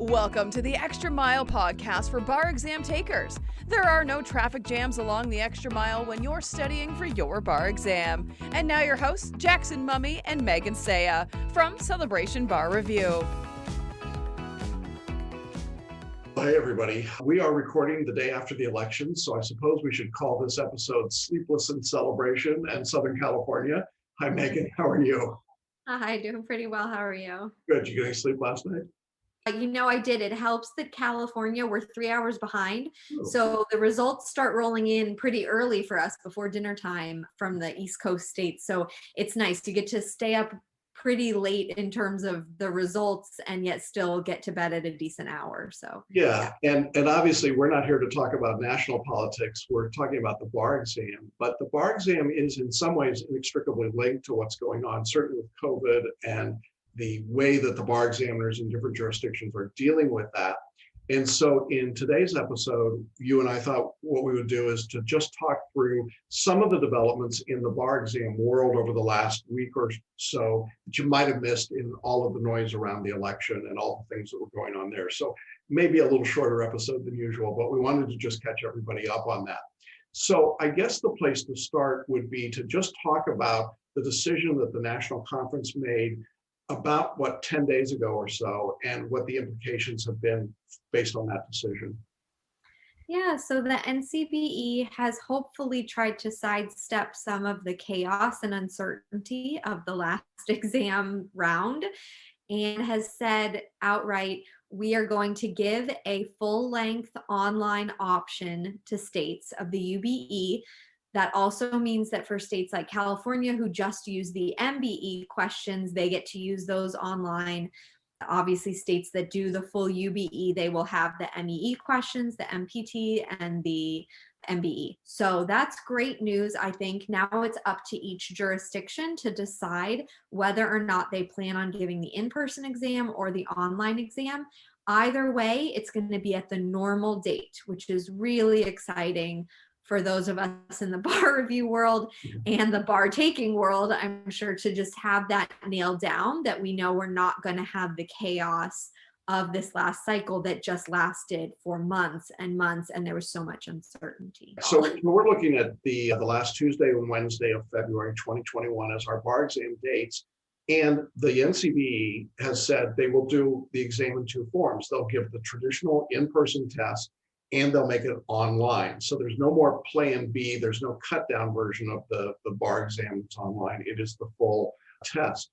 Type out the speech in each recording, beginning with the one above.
Welcome to the Extra Mile podcast for bar exam takers. There are no traffic jams along the extra mile when you're studying for your bar exam. And now your hosts, Jackson Mummy and Megan Saya from Celebration Bar Review. Hi, everybody. We are recording the day after the election, so I suppose we should call this episode Sleepless in Celebration and Southern California. Hi, Megan. How are you? Hi, doing pretty well. How are you? Good. You getting sleep last night? I did. It helps that California, we're 3 hours behind. Oh. So the results start rolling in pretty early for us before dinner time from the East Coast states. So it's nice to get to stay up pretty late in terms of the results and yet still get to bed at a decent hour. So Yeah. And obviously we're not here to talk about national politics. We're talking about the bar exam, but the bar exam is in some ways inextricably linked to what's going on, certainly with COVID and the way that the bar examiners in different jurisdictions are dealing with that. And so in today's episode, you and I thought what we would do is to just talk through some of the developments in the bar exam world over the last week or so that you might have missed in all of the noise around the election and all the things that were going on there. So maybe a little shorter episode than usual, but we wanted to just catch everybody up on that. So I guess the place to start would be to just talk about the decision that the National Conference made about 10 days ago or so, and what the implications have been based on that decision. yeah, so the NCBE has hopefully tried to sidestep some of the chaos and uncertainty of the last exam round and has said outright, we are going to give a full-length online option to states of the UBE. That also means that for states like California, who just use the MBE questions, they get to use those online. Obviously, states that do the full UBE, they will have the MEE questions, the MPT, and the MBE. So that's great news. I think now it's up to each jurisdiction to decide whether or not they plan on giving the in-person exam or the online exam. Either way, it's going to be at the normal date, which is really exciting for those of us in the bar review world and the bar taking world. I'm sure to just have that nailed down, that we know we're not going to have the chaos of this last cycle that just lasted for months and months, and there was so much uncertainty. So we're looking at the last Tuesday and Wednesday of February 2021 as our bar exam dates, and the NCBE has said they will do the exam in two forms. They'll give the traditional in-person test, and they'll make it online. So there's no more plan B. There's no cut down version of the bar exam that's online. It is the full test.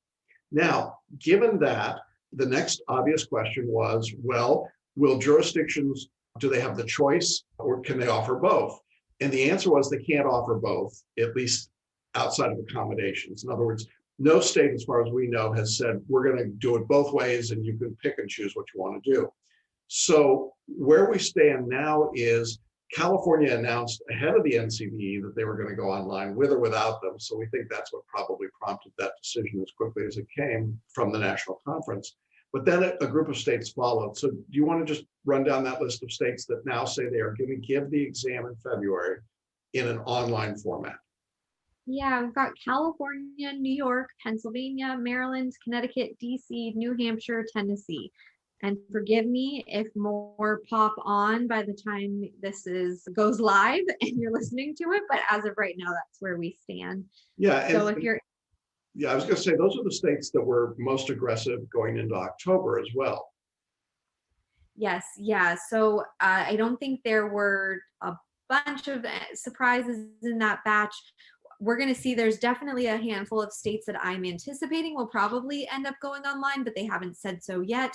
Now, given that, the next obvious question was, well, will jurisdictions, do they have the choice or can they offer both? And the answer was they can't offer both, at least outside of accommodations. In other words, no state, as far as we know, has said, we're going to do it both ways and you can pick and choose what you want to do. So where we stand now is California announced ahead of the NCBE that they were going to go online with or without them. So we think that's what probably prompted that decision as quickly as it came from the national conference. But then a group of states followed. So do you want to just run down that list of states that now say they are going to give the exam in February in an online format? Yeah, we've got California, New York, Pennsylvania, Maryland, Connecticut, DC, New Hampshire, Tennessee. And forgive me if more pop on by the time this goes live and you're listening to it, but as of right now, that's where we stand. Yeah. So I was going to say, those are the states that were most aggressive going into October as well. Yes. Yeah. So I don't think there were a bunch of surprises in that batch. We're going to see there's definitely a handful of states that I'm anticipating will probably end up going online, but they haven't said so yet.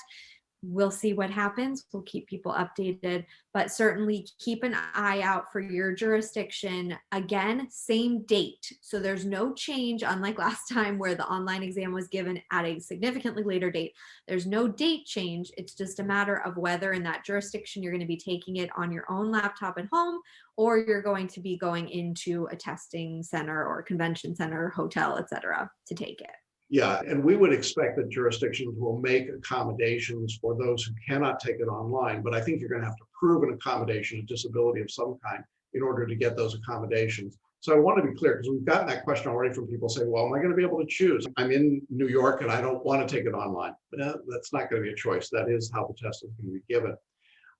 We'll see what happens. We'll keep people updated, but certainly keep an eye out for your jurisdiction. Again, same date. So there's no change, unlike last time where the online exam was given at a significantly later date. There's no date change. It's just a matter of whether in that jurisdiction you're going to be taking it on your own laptop at home, or you're going to be going into a testing center or convention center, hotel, etc., to take it. Yeah, and we would expect that jurisdictions will make accommodations for those who cannot take it online, but I think you're going to have to prove an accommodation, a disability of some kind, in order to get those accommodations. So I want to be clear because we've gotten that question already from people saying, well, am I going to be able to choose? I'm in New York and I don't want to take it online. But that's not going to be a choice. That is how the test is going to be given.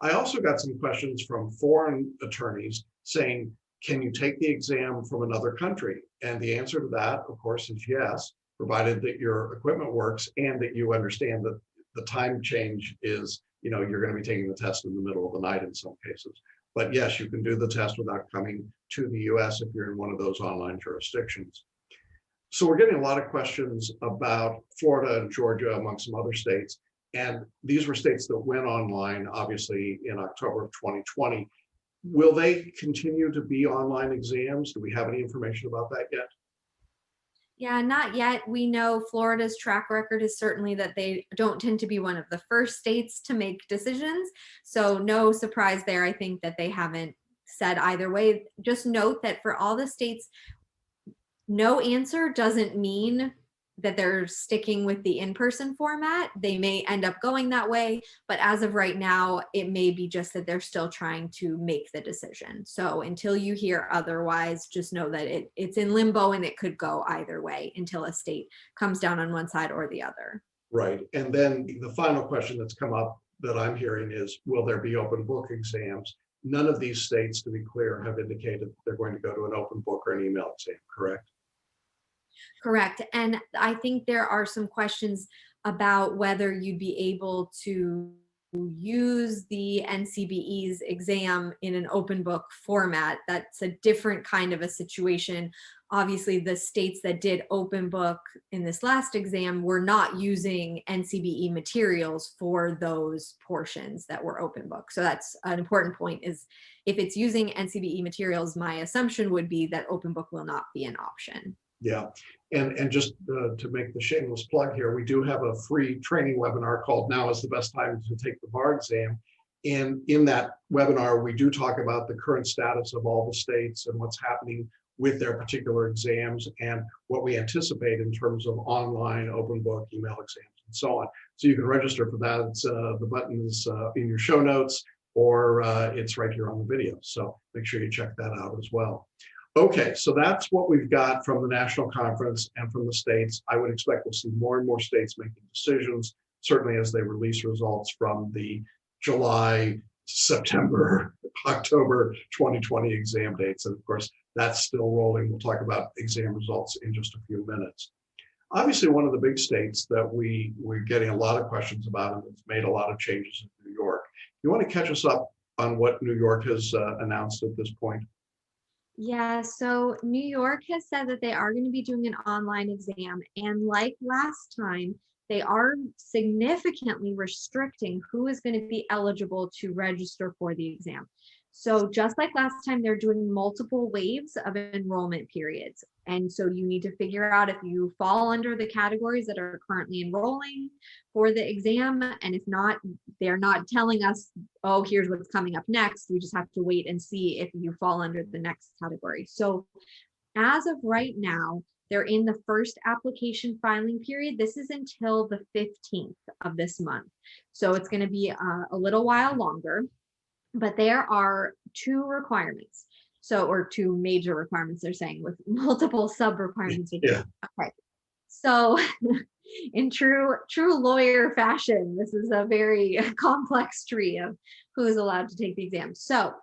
I also got some questions from foreign attorneys saying, can you take the exam from another country? And the answer to that, of course, is yes, provided that your equipment works and that you understand that the time change is, you're going to be taking the test in the middle of the night in some cases. But yes, you can do the test without coming to the US if you're in one of those online jurisdictions. So we're getting a lot of questions about Florida and Georgia, among some other states. And these were states that went online, obviously, in October of 2020. Will they continue to be online exams? Do we have any information about that yet? Yeah, not yet. We know Florida's track record is certainly that they don't tend to be one of the first states to make decisions. So no surprise there. I think that they haven't said either way. Just note that for all the states, no answer doesn't mean that they're sticking with the in-person format. They may end up going that way, but as of right now, it may be just that they're still trying to make the decision. So until you hear otherwise, just know that it's in limbo and it could go either way until a state comes down on one side or the other. Right. And then the final question that's come up that I'm hearing is, will there be open book exams? None of these states, to be clear, have indicated they're going to go to an open book or an email exam, correct? Correct. And I think there are some questions about whether you'd be able to use the NCBE's exam in an open book format. That's a different kind of a situation. Obviously, the states that did open book in this last exam were not using NCBE materials for those portions that were open book. So that's an important point, is if it's using NCBE materials, my assumption would be that open book will not be an option. Yeah, and just to make the shameless plug here, we do have a free training webinar called Now is the Best Time to Take the Bar Exam. And in that webinar, we do talk about the current status of all the states and what's happening with their particular exams and what we anticipate in terms of online, open book, email exams, and so on. So you can register for that. It's, the button is in your show notes, or it's right here on the video. So make sure you check that out as well. Okay, so that's what we've got from the national conference and from the states. I would expect we'll see more and more states making decisions, certainly as they release results from the July, September, October 2020 exam dates. And of course, that's still rolling. We'll talk about exam results in just a few minutes. Obviously, one of the big states that we're getting a lot of questions about and it's made a lot of changes in New York. You want to catch us up on what New York has announced at this point? Yeah, so New York has said that they are going to be doing an online exam. And like last time, they are significantly restricting who is going to be eligible to register for the exam. So just like last time, they're doing multiple waves of enrollment periods. And so you need to figure out if you fall under the categories that are currently enrolling for the exam. And if not, they're not telling us, oh, here's what's coming up next. We just have to wait and see if you fall under the next category. So as of right now, they're in the first application filing period. This is until the 15th of this month. So it's going to be a little while longer. But there are two requirements. So, or two major requirements, they're saying, with multiple sub requirements. Yeah. Okay. So in true lawyer fashion, this is a very complex tree of who is allowed to take the exam. So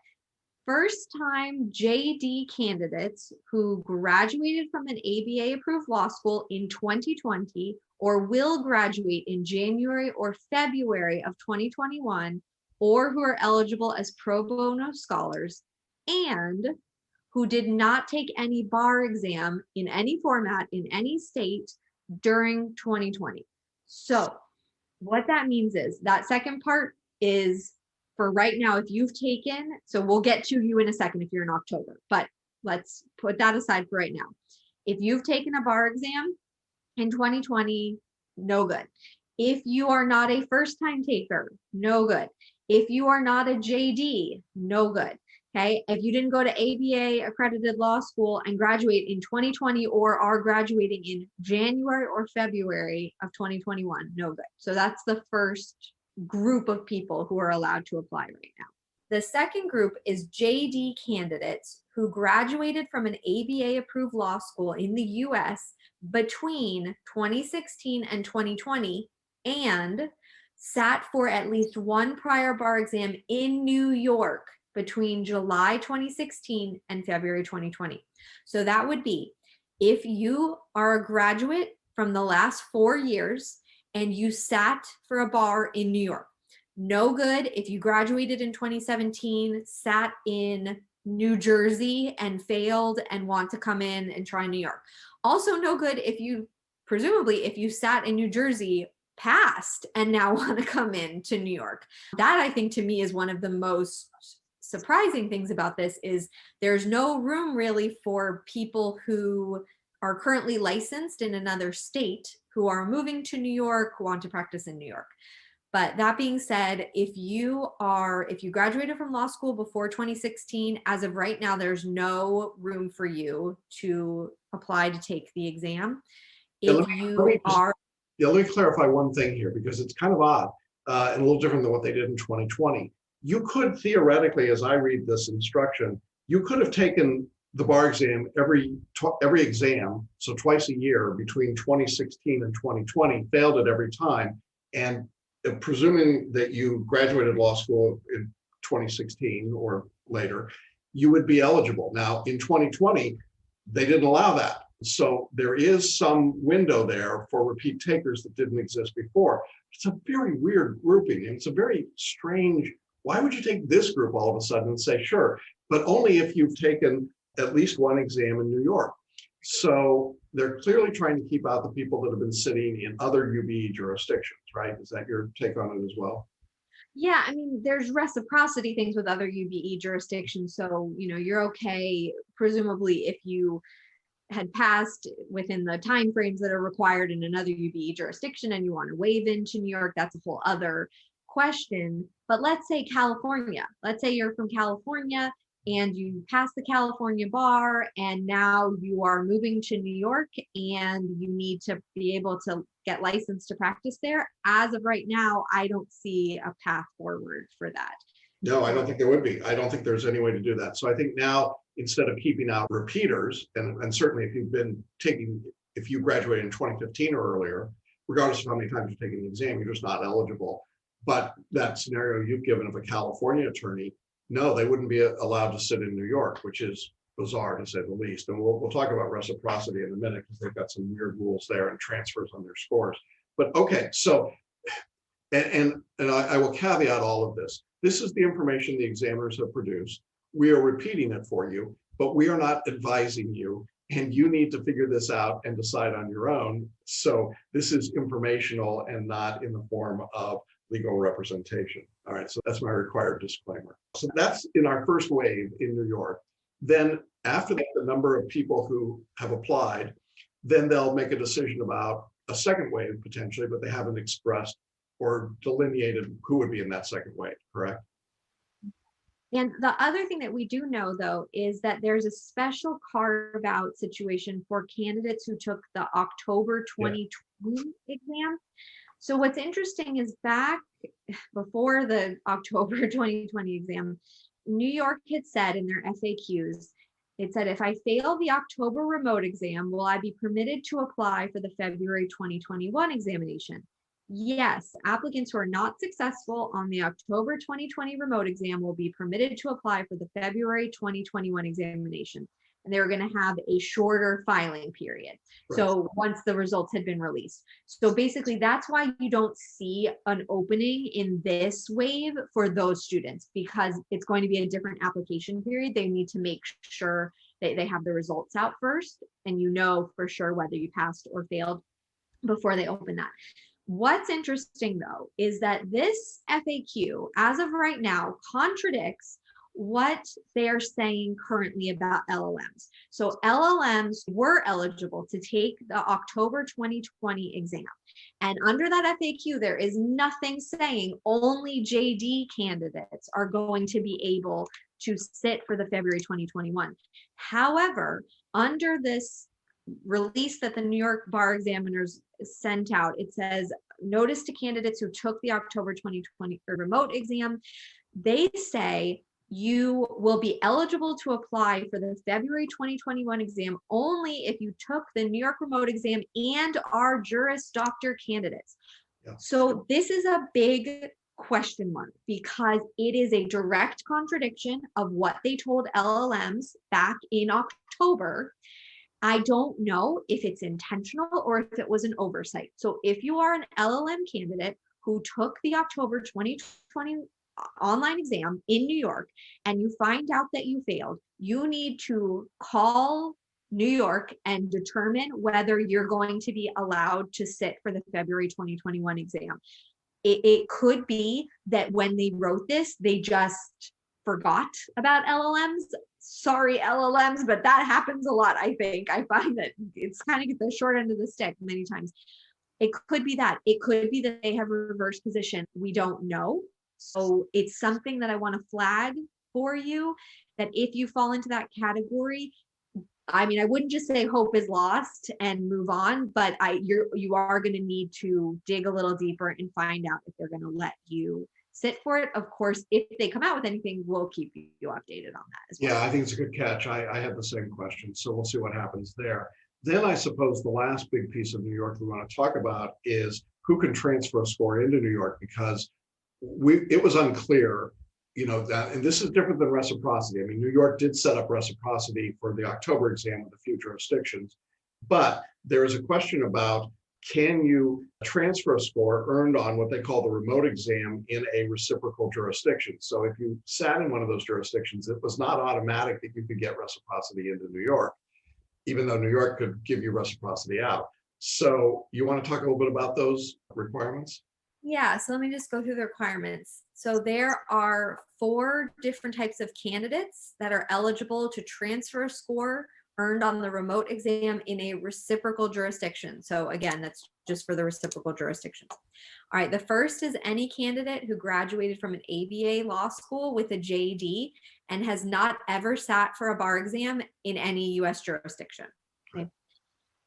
first time JD candidates who graduated from an ABA approved law school in 2020 or will graduate in January or February of 2021, or who are eligible as pro bono scholars, and who did not take any bar exam in any format in any state during 2020. So what that means is that second part is for right now, if you've taken, so we'll get to you in a second if you're in October, but let's put that aside for right now. If you've taken a bar exam in 2020, no good. If you are not a first time taker, no good. If you are not a JD, no good. Okay. If you didn't go to ABA accredited law school and graduate in 2020 or are graduating in January or February of 2021, no good. So that's the first group of people who are allowed to apply right now. The second group is JD candidates who graduated from an ABA-approved law school in the US between 2016 and 2020 and sat for at least one prior bar exam in New York between July 2016 and February 2020. So that would be if you are a graduate from the last 4 years and you sat for a bar in New York. No good if you graduated in 2017, sat in New Jersey and failed and want to come in and try New York. Also no good if you, presumably, if you sat in New Jersey, passed, and now want to come in to New York. That, I think, to me is one of the most surprising things about this is there's no room really for people who are currently licensed in another state who are moving to New York, who want to practice in New York. But that being said, if you graduated from law school before 2016, as of right now, there's no room for you to apply to take the exam. If let me clarify one thing here, because it's kind of odd and a little different than what they did in 2020. You could theoretically, as I read this instruction, you could have taken the bar exam every exam, so twice a year between 2016 and 2020, failed it every time, and presuming that you graduated law school in 2016 or later, you would be eligible. Now, in 2020, they didn't allow that. So there is some window there for repeat takers that didn't exist before. It's a very weird grouping, and it's a very strange, why would you take this group all of a sudden and say, sure, but only if you've taken at least one exam in New York. So they're clearly trying to keep out the people that have been sitting in other UBE jurisdictions, right? Is that your take on it as well? Yeah, I mean, there's reciprocity things with other UBE jurisdictions. So, you're okay, presumably, if you had passed within the timeframes that are required in another UBE jurisdiction and you want to waive into New York, that's a whole other question. But let's say California. Let's say you're from California and you pass the California bar and now you are moving to New York and you need to be able to get licensed to practice there. As of right now, I don't see a path forward for that. No, I don't think there would be. I don't think there's any way to do that. So I think now, instead of keeping out repeaters, and certainly if you graduated in 2015 or earlier, regardless of how many times you're taking the exam, you're just not eligible. But that scenario you've given of a California attorney, no, they wouldn't be allowed to sit in New York, which is bizarre to say the least. And we'll talk about reciprocity in a minute because they've got some weird rules there and transfers on their scores. But okay, so, and I will caveat all of this. This is the information the examiners have produced. We are repeating it for you, but we are not advising you, and you need to figure this out and decide on your own. So this is informational and not in the form of legal representation. All right, so that's my required disclaimer. So that's in our first wave in New York. Then after that, the number of people who have applied, then they'll make a decision about a second wave potentially, but they haven't expressed or delineated who would be in that second wave, correct? And the other thing that we do know, though, is that there's a special carve-out situation for candidates who took the October 2020 exam. So what's interesting is back before the October 2020 exam, New York had said in their FAQs, it said, if I fail the October remote exam, will I be permitted to apply for the February 2021 examination? Yes, applicants who are not successful on the October 2020 remote exam will be permitted to apply for the February 2021 examination. And they were going to have a shorter filing period. Right. So once the results had been released. So basically that's why you don't see an opening in this wave for those students, because it's going to be a different application period. They need to make sure that they have the results out first, and you know for sure whether you passed or failed before they open that. What's interesting, though, is that this FAQ, as of right now, contradicts what they are saying currently about LLMs. So LLMs were eligible to take the October 2020 exam. And under that FAQ, there is nothing saying only JD candidates are going to be able to sit for the February 2021. However, under this release that the New York bar examiners sent out, it says, notice to candidates who took the October 2020 remote exam, they say you will be eligible to apply for the February 2021 exam only if you took the New York remote exam and are Juris Doctor candidates. Yeah. So this is a big question mark because it is a direct contradiction of what they told LLMs back in October. I don't know if it's intentional or if it was an oversight. So if you are an LLM candidate who took the October 2020 online exam in New York and you find out that you failed, you need to call New York and determine whether you're going to be allowed to sit for the February 2021 exam. It could be that when they wrote this, they just forgot about LLMs. Sorry, LLMs, but that happens a lot, I think. I find that it's kind of the short end of the stick many times. It could be that. It could be that they have a reverse position. We don't know. So it's something that I want to flag for you, that if you fall into that category, I mean, I wouldn't just say hope is lost and move on, but you are going to need to dig a little deeper and find out if they're going to let you sit for it. Of course, if they come out with anything, we'll keep you updated on that as well. Yeah, I think it's a good catch. I had the same question, so we'll see what happens there. Then I suppose the last big piece of New York we want to talk about is who can transfer a score into New York, because it was unclear, that, and this is different than reciprocity. I mean, New York did set up reciprocity for the October exam with a few jurisdictions, but there is a question about, can you transfer a score earned on what they call the remote exam in a reciprocal jurisdiction? So if you sat in one of those jurisdictions, it was not automatic that you could get reciprocity into New York, even though New York could give you reciprocity out. So you want to talk a little bit about those requirements? Yeah, so let me just go through the requirements. So there are 4 different types of candidates that are eligible to transfer a score earned on the remote exam in a reciprocal jurisdiction. So again, that's just for the reciprocal jurisdictions. All right, the first is any candidate who graduated from an ABA law school with a JD and has not ever sat for a bar exam in any US jurisdiction. Okay.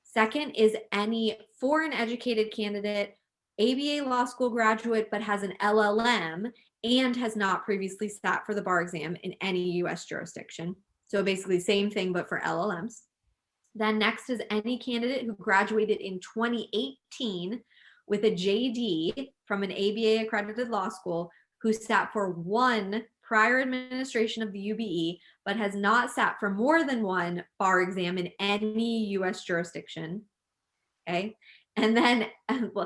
Second is any foreign educated candidate, ABA law school graduate, but has an LLM and has not previously sat for the bar exam in any US jurisdiction. So basically same thing, but for LLMs. Then next is any candidate who graduated in 2018 with a JD from an ABA accredited law school who sat for one prior administration of the UBE, but has not sat for more than one bar exam in any US jurisdiction. Okay. And then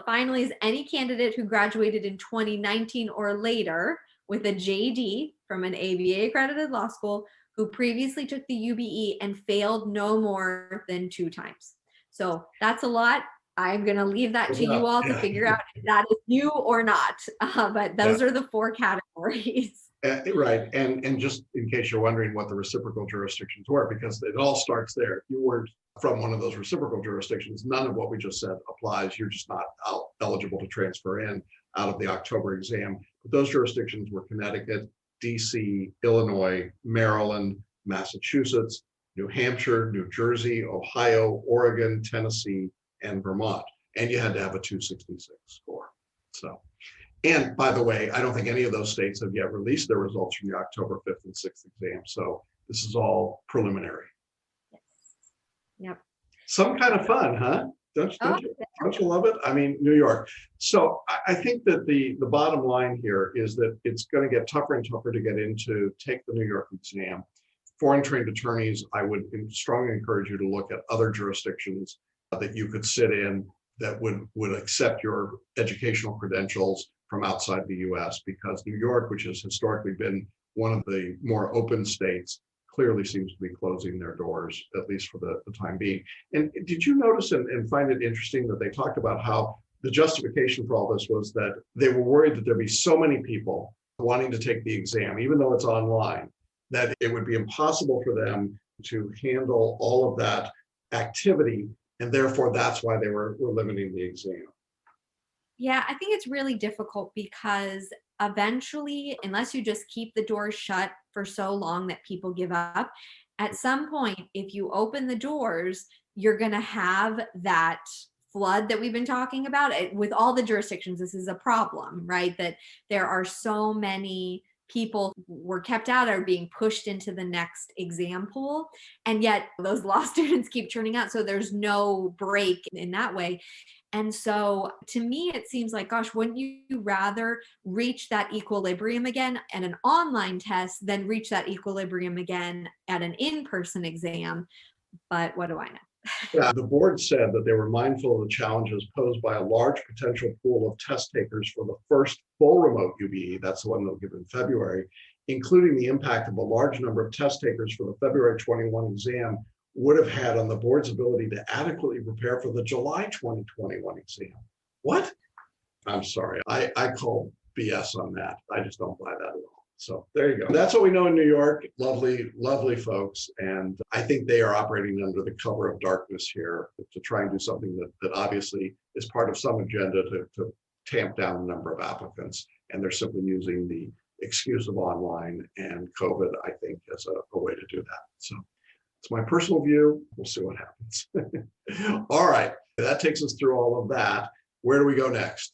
finally is any candidate who graduated in 2019 or later with a JD from an ABA accredited law school who previously took the UBE and failed no more than 2 times. So that's a lot. I'm going to leave that to you all to figure out if that is you or not. But those are the 4 categories. Right. And just in case you're wondering what the reciprocal jurisdictions were, because it all starts there. If you weren't from one of those reciprocal jurisdictions, none of what we just said applies. You're just not eligible to transfer in out of the October exam. But those jurisdictions were Connecticut, DC, Illinois, Maryland, Massachusetts, New Hampshire, New Jersey, Ohio, Oregon, Tennessee, and Vermont. And you had to have a 266 score. So, and by the way, I don't think any of those states have yet released their results from the October 5th and 6th exam. So this is all preliminary. Yes. Yep. Some kind of fun, huh? Don't you love it? I mean, New York. So I think that the bottom line here is that it's going to get tougher and tougher to get into, take the New York exam. Foreign trained attorneys, I would strongly encourage you to look at other jurisdictions that you could sit in that would accept your educational credentials from outside the US, because New York, which has historically been one of the more open states, clearly seems to be closing their doors, at least for the time being. And did you notice and find it interesting that they talked about how the justification for all this was that they were worried that there'd be so many people wanting to take the exam, even though it's online, that it would be impossible for them to handle all of that activity. And therefore, that's why they were limiting the exam. Yeah, I think it's really difficult because eventually, unless you just keep the doors shut for so long that people give up, at some point, if you open the doors, you're going to have that flood that we've been talking about. With all the jurisdictions, this is a problem, right? That there are so many people were kept out are being pushed into the next exam pool. And yet those law students keep churning out. So there's no break in that way. And so to me, it seems like, gosh, wouldn't you rather reach that equilibrium again at an online test than reach that equilibrium again at an in-person exam? But what do I know? Yeah, the board said that they were mindful of the challenges posed by a large potential pool of test takers for the first full remote UBE, that's the one they'll give in February, including the impact of a large number of test takers for the February 21 exam would have had on the board's ability to adequately prepare for the July 2021 exam. What? I'm sorry, I call BS on that. I just don't buy that at all. So there you go. That's what we know in New York. Lovely, lovely folks. And I think they are operating under the cover of darkness here to try and do something that obviously is part of some agenda to tamp down the number of applicants. And they're simply using the excuse of online and COVID, I think, as a way to do that. So it's my personal view. We'll see what happens. All right. That takes us through all of that. Where do we go next?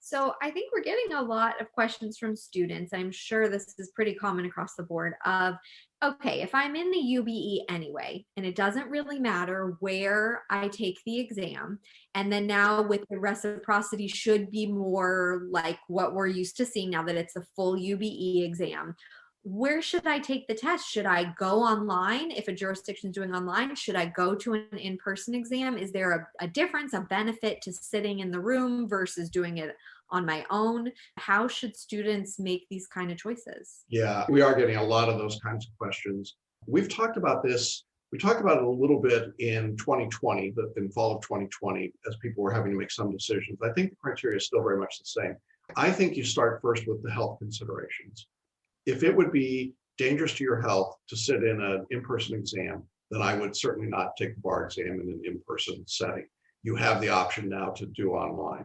So I think we're getting a lot of questions from students. I'm sure this is pretty common across the board of, okay, if I'm in the UBE anyway, and it doesn't really matter where I take the exam, and then now with the reciprocity should be more like what we're used to seeing now that it's a full UBE exam, where should I take the test? Should I go online? If a jurisdiction is doing online, should I go to an in-person exam? Is there a difference, a benefit to sitting in the room versus doing it on my own? How should students make these kind of choices? Yeah, we are getting a lot of those kinds of questions. We've talked about this. We talked about it a little bit in 2020, in fall of 2020, as people were having to make some decisions. I think the criteria is still very much the same. I think you start first with the health considerations. If it would be dangerous to your health to sit in an in-person exam, then I would certainly not take the bar exam in an in-person setting. You have the option now to do online.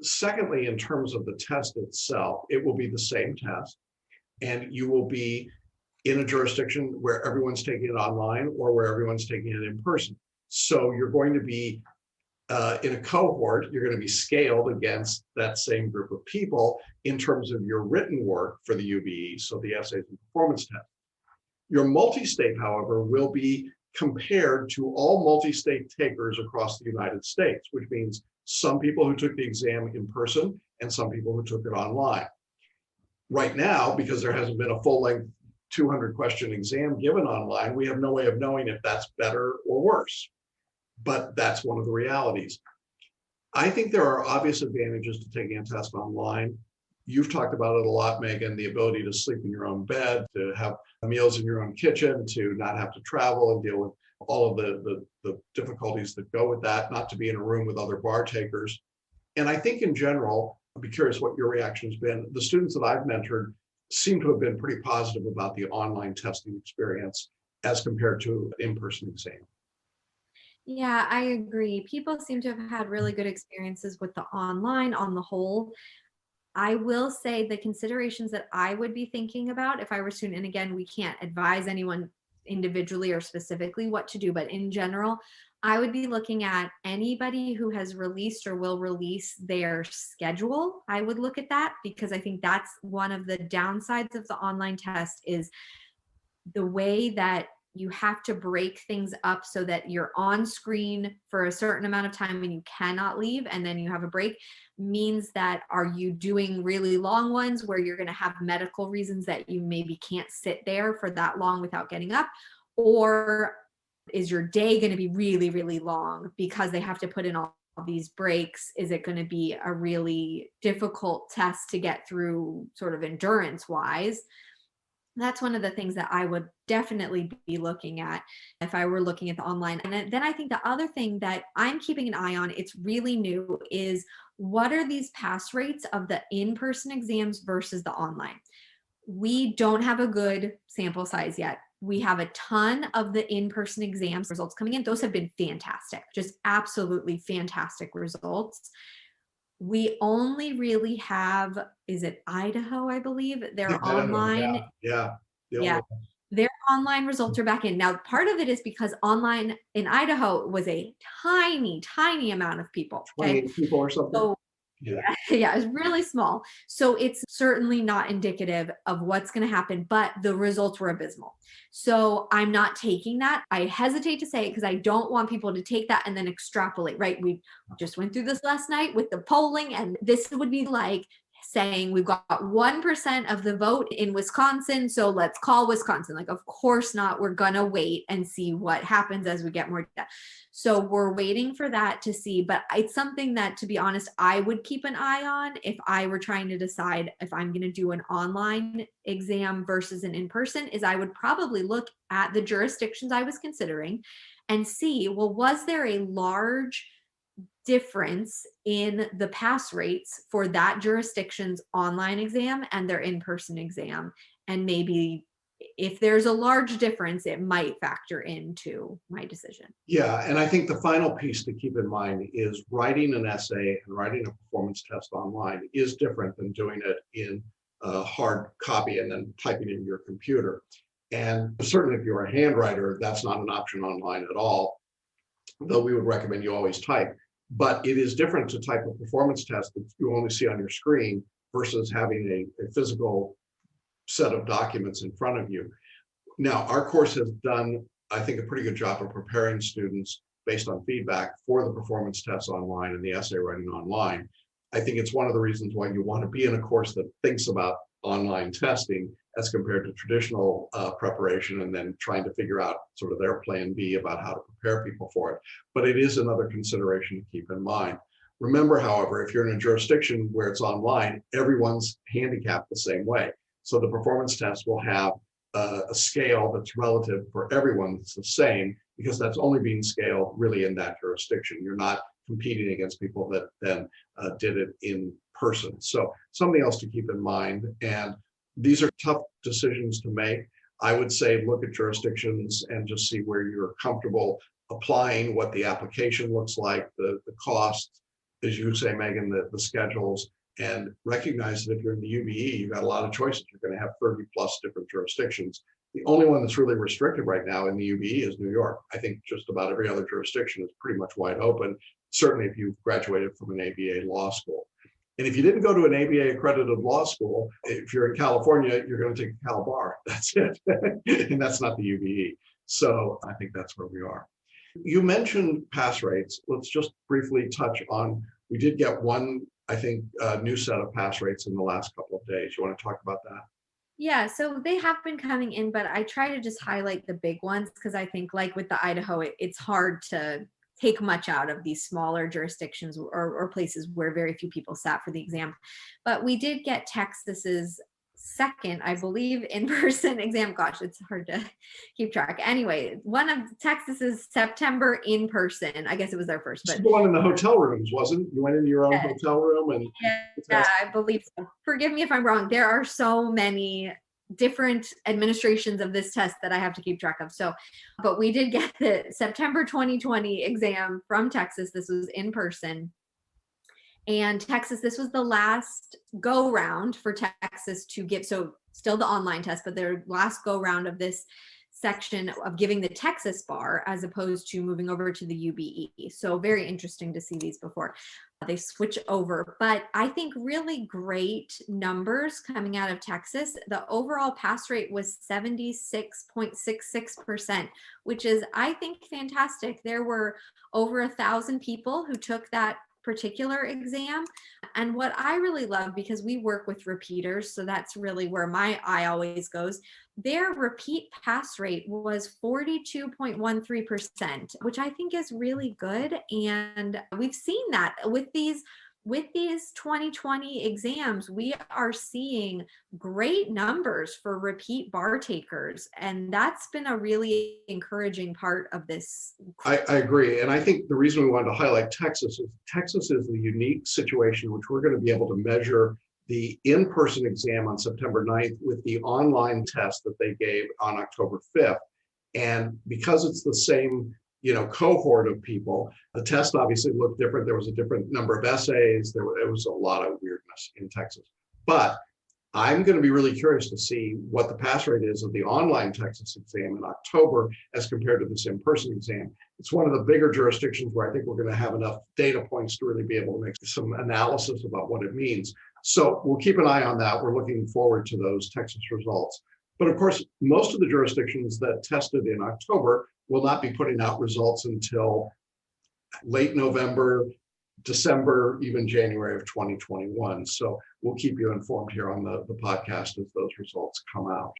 Secondly, in terms of the test itself, it will be the same test, and you will be in a jurisdiction where everyone's taking it online or where everyone's taking it in person. So you're going to be in a cohort, you're going to be scaled against that same group of people in terms of your written work for the UBE, so the essays and performance test. Your multi-state, however, will be compared to all multi-state takers across the United States, which means some people who took the exam in person and some people who took it online. Right now, because there hasn't been a full-length 200-question exam given online, we have no way of knowing if that's better or worse. But that's one of the realities. I think there are obvious advantages to taking a test online. You've talked about it a lot, Megan, the ability to sleep in your own bed, to have meals in your own kitchen, to not have to travel and deal with all of the difficulties that go with that, not to be in a room with other bar takers. And I think in general, I'd be curious what your reaction has been. The students that I've mentored seem to have been pretty positive about the online testing experience as compared to an in-person exam. Yeah, I agree. People seem to have had really good experiences with the online on the whole. I will say the considerations that I would be thinking about if I were a student, and again, we can't advise anyone individually or specifically what to do, but in general, I would be looking at anybody who has released or will release their schedule. I would look at that because I think that's one of the downsides of the online test is the way that you have to break things up so that you're on screen for a certain amount of time and you cannot leave, and then you have a break, means that are you doing really long ones where you're going to have medical reasons that you maybe can't sit there for that long without getting up? Or is your day going to be really, really long because they have to put in all these breaks? Is it going to be a really difficult test to get through sort of endurance wise? That's one of the things that I would definitely be looking at if I were looking at the online. And then I think the other thing that I'm keeping an eye on, it's really new, is what are these pass rates of the in-person exams versus the online? We don't have a good sample size yet. We have a ton of the in-person exams results coming in. Those have been fantastic, just absolutely fantastic results. We only really have, is it Idaho, I believe, their online. Yeah. Their online results are back in. Now, part of it is because online in Idaho was a tiny, tiny amount of people. 28 people or something. So Yeah. Yeah, it's really small. So it's certainly not indicative of what's going to happen, but the results were abysmal. So I'm not taking that. I hesitate to say it because I don't want people to take that and then extrapolate, right? We just went through this last night with the polling, and this would be like saying we've got 1% of the vote in Wisconsin, so let's call Wisconsin. Like, of course not. We're going to wait and see what happens as we get more data. So we're waiting for that to see, but it's something that, to be honest, I would keep an eye on if I were trying to decide if I'm going to do an online exam versus an in-person, is I would probably look at the jurisdictions I was considering and see, well, was there a large difference in the pass rates for that jurisdiction's online exam and their in-person exam? And maybe if there's a large difference, it might factor into my decision. Yeah, and I think the final piece to keep in mind is writing an essay and writing a performance test online is different than doing it in a hard copy and then typing it in your computer. And certainly if you're a handwriter, that's not an option online at all, though we would recommend you always type. But it is different to type a performance test that you only see on your screen versus having a physical set of documents in front of you. Now, our course has done, I think, a pretty good job of preparing students based on feedback for the performance tests online and the essay writing online. I think it's one of the reasons why you want to be in a course that thinks about online testing as compared to traditional preparation and then trying to figure out sort of their plan B about how to prepare people for it. But it is another consideration to keep in mind. Remember, however, if you're in a jurisdiction where it's online, everyone's handicapped the same way. So the performance test will have a scale that's relative for everyone that's the same, because that's only being scaled really in that jurisdiction. You're not competing against people that then did it in person. So something else to keep in mind. And these are tough decisions to make. I would say look at jurisdictions and just see where you're comfortable applying, what the application looks like, the costs, as you say, Megan, the schedules, and recognize that if you're in the UBE, you've got a lot of choices. You're going to have 30 plus different jurisdictions. The only one that's really restricted right now in the UBE is New York. I think just about every other jurisdiction is pretty much wide open, certainly if you've graduated from an ABA law school. And if you didn't go to an ABA accredited law school, if you're in California, you're going to take a Cal Bar. That's it. And that's not the UBE. So I think that's where we are. You mentioned pass rates. Let's just briefly touch on, we did get one, I think, new set of pass rates in the last couple of days. You want to talk about that? Yeah, so they have been coming in, but I try to just highlight the big ones because I think, like with the Idaho, it's hard to take much out of these smaller jurisdictions or places where very few people sat for the exam. But we did get Texas's second, I believe, in-person exam. Gosh, it's hard to keep track. Anyway, one of Texas's September in-person, I guess it was their first. But the one in the hotel rooms, wasn't it? You went into your own hotel room and yeah, I believe so. Forgive me if I'm wrong. There are so many different administrations of this test that I have to keep track of. So, but we did get the September 2020 exam from Texas. This was in person. And Texas, this was the last go round for Texas to give, so still the online test, but their last go round of this section of giving the Texas bar as opposed to moving over to the UBE. So very interesting to see these before they switch over. But I think really great numbers coming out of Texas. The overall pass rate was 76.66%, which is, I think, fantastic. There were over 1,000 people who took that particular exam. And what I really love, because we work with repeaters, so that's really where my eye always goes, their repeat pass rate was 42.13%, which I think is really good. And we've seen that with these 2020 exams, we are seeing great numbers for repeat bar takers. And that's been a really encouraging part of this. I agree. And I think the reason we wanted to highlight Texas is the unique situation, which we're going to be able to measure the in-person exam on September 9th with the online test that they gave on October 5th. And because it's the same cohort of people, the test obviously looked different. There was a different number of essays. It was a lot of weirdness in Texas. But I'm going to be really curious to see what the pass rate is of the online Texas exam in October as compared to this in-person exam. It's one of the bigger jurisdictions where I think we're going to have enough data points to really be able to make some analysis about what it means. So we'll keep an eye on that. We're looking forward to those Texas results. But of course, most of the jurisdictions that tested in October will not be putting out results until late November, December, even January of 2021. So we'll keep you informed here on the podcast as those results come out.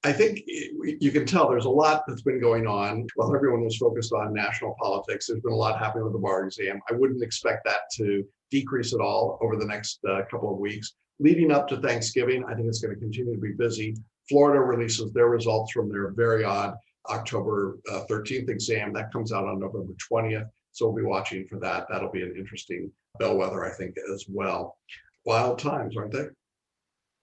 I think you can tell there's a lot that's been going on. While everyone was focused on national politics, there's been a lot happening with the bar exam. I wouldn't expect that to decrease at all over the next couple of weeks. Leading up to Thanksgiving, I think it's going to continue to be busy. Florida releases their results from their very odd October 13th exam. That comes out on November 20th. So we'll be watching for that. That'll be an interesting bellwether, I think, as well. Wild times, aren't they?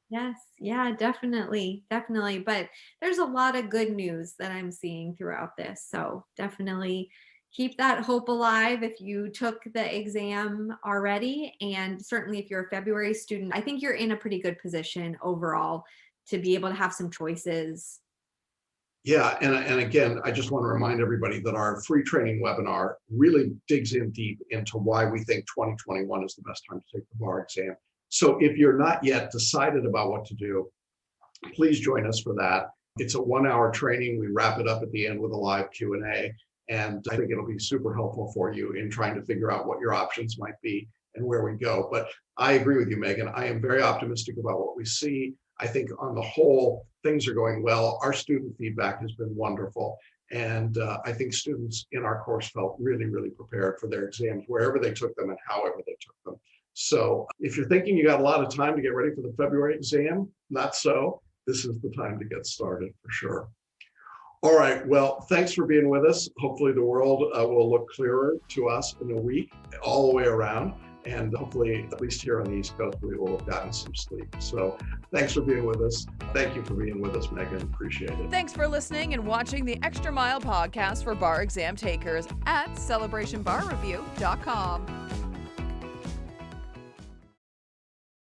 Yes, yeah, definitely. But there's a lot of good news that I'm seeing throughout this. So definitely keep that hope alive if you took the exam already. And certainly if you're a February student, I think you're in a pretty good position overall to be able to have some choices. Yeah, and again, I just want to remind everybody that our free training webinar really digs in deep into why we think 2021 is the best time to take the bar exam. So if you're not yet decided about what to do, please join us for that. It's a 1-hour training. We wrap it up at the end with a live Q&A, and I think it'll be super helpful for you in trying to figure out what your options might be and where we go. But I agree with you, Megan. I am very optimistic about what we see. I think on the whole, things are going well. Our student feedback has been wonderful. And I think students in our course felt really, really prepared for their exams, wherever they took them and however they took them. So if you're thinking you got a lot of time to get ready for the February exam, not so. This is the time to get started for sure. All right, well, thanks for being with us. Hopefully the world will look clearer to us in a week, all the way around. And hopefully, at least here on the East Coast, we will have gotten some sleep. So thanks for being with us. Thank you for being with us, Megan. Appreciate it. Thanks for listening and watching the Extra Mile podcast for bar exam takers at celebrationbarreview.com.